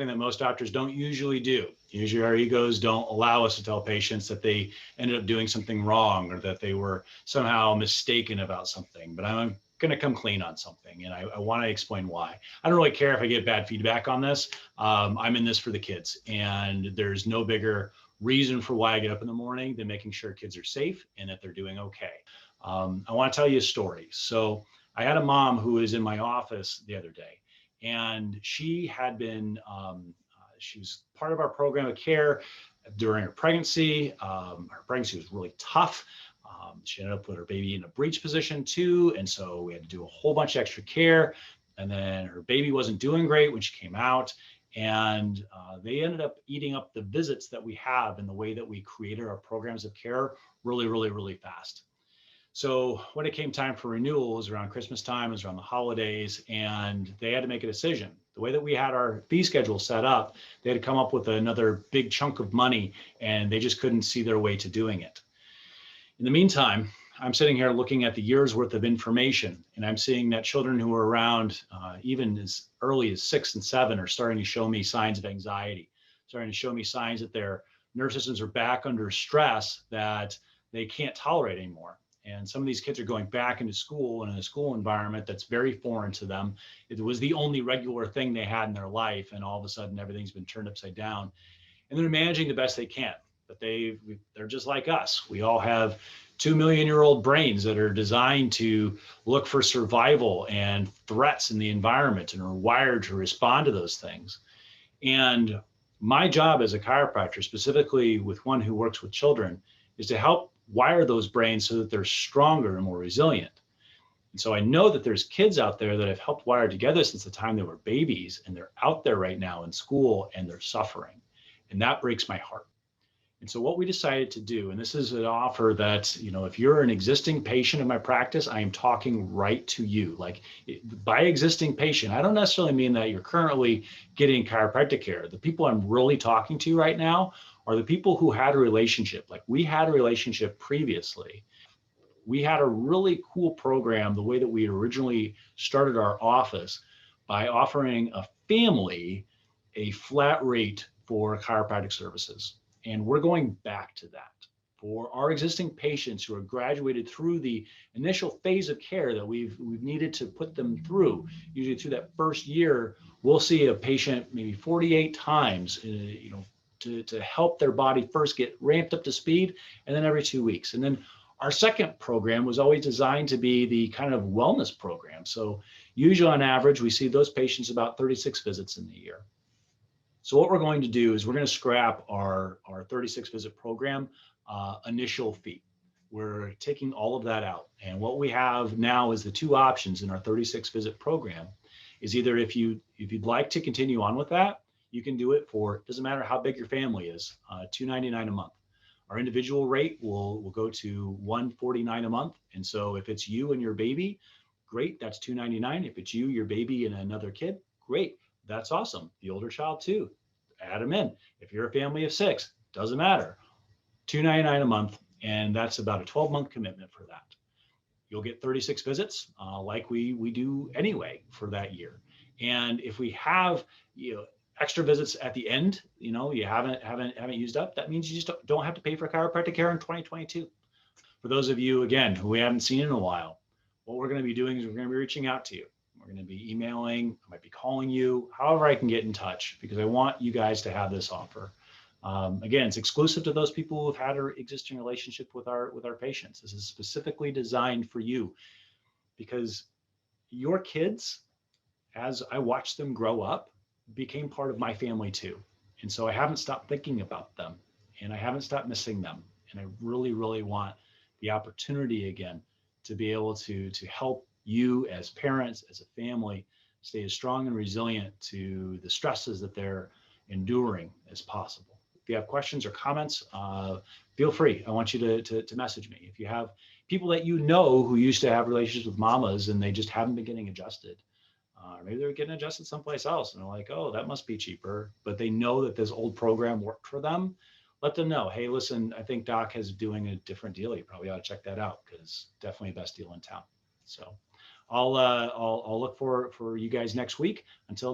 something that most doctors don't usually do. Usually our egos don't allow us to tell patients that they ended up doing something wrong or that they were somehow mistaken about something. But I'm going to come clean on something, and I want to explain why. I don't really care if I get bad feedback on this. I'm in this for the kids, and there's no bigger reason for why I get up in the morning than making sure kids are safe and that they're doing okay. I want to tell you a story. So I had a mom who was in my office the other day, and she had been, she was part of our program of care during her pregnancy. Her pregnancy was really tough. She ended up with her baby in a breech position too. And so we had to do a whole bunch of extra care. And then her baby wasn't doing great when she came out. And they ended up eating up the visits that we have in the way that we created our programs of care really, really, really fast. So when it came time for renewal, it was around Christmas time, it was around the holidays, and they had to make a decision. The way that we had our fee schedule set up, they had to come up with another big chunk of money, and they just couldn't see their way to doing it. In the meantime, I'm sitting here looking at the year's worth of information, and I'm seeing that children who are around even as early as 6 and 7 are starting to show me signs of anxiety, starting to show me signs that their nerve systems are back under stress that they can't tolerate anymore. And some of these kids are going back into school and in a school environment that's very foreign to them. It was the only regular thing they had in their life, and all of a sudden everything's been turned upside down. And they're managing the best they can, but they're just like us. We all have 2 million-year-old brains that are designed to look for survival and threats in the environment and are wired to respond to those things. And my job as a chiropractor, specifically with one who works with children, is to help wire those brains so that they're stronger and more resilient. And so I know that there's kids out there that have helped wire together since the time they were babies, and they're out there right now in school and they're suffering. And that breaks my heart. And so what we decided to do, and this is an offer that, if you're an existing patient in my practice, I am talking right to you. Like, by existing patient, I don't necessarily mean that you're currently getting chiropractic care. The people I'm really talking to right now are the people who had a relationship. Like, we had a relationship previously. We had a really cool program, the way that we originally started our office, by offering a family a flat rate for chiropractic services. And we're going back to that for our existing patients who are graduated through the initial phase of care that we've needed to put them through. Usually through that first year, we'll see a patient maybe 48 times, to help their body first get ramped up to speed, and then every 2 weeks. And then our second program was always designed to be the kind of wellness program. So usually on average, we see those patients about 36 visits in the year. So what we're going to do is we're going to scrap our 36 visit program initial fee. We're taking all of that out. And what we have now is the two options in our 36 visit program is either if you'd like to continue on with that, you can do it for, doesn't matter how big your family is, $299 a month. Our individual rate will go to $149 a month. And so if it's you and your baby, great, that's $299. If it's you, your baby, and another kid, great. That's awesome. The older child too, add them in. If you're a family of 6, doesn't matter. $299 a month, and that's about a 12-month commitment for that. You'll get 36 visits, like we do anyway for that year. And if we have extra visits at the end, you haven't used up, that means you just don't have to pay for chiropractic care in 2022. For those of you, again, who we haven't seen in a while, what we're going to be doing is we're going to be reaching out to you. We're going to be emailing, I might be calling you, however I can get in touch, because I want you guys to have this offer. Again, it's exclusive to those people who have had an existing relationship with our patients. This is specifically designed for you, because your kids, as I watched them grow up, became part of my family too. And so I haven't stopped thinking about them, and I haven't stopped missing them. And I really, really want the opportunity again to be able to help you as parents, as a family, stay as strong and resilient to the stresses that they're enduring as possible. If you have questions or comments, feel free. I want you to message me. If you have people that who used to have relationships with mamas and they just haven't been getting adjusted, maybe they're getting adjusted someplace else and they're like, oh, that must be cheaper, but they know that this old program worked for them, let them know, hey, listen, I think Doc is doing a different deal. You probably ought to check that out, because definitely the best deal in town. So I'll look for you guys next week. Until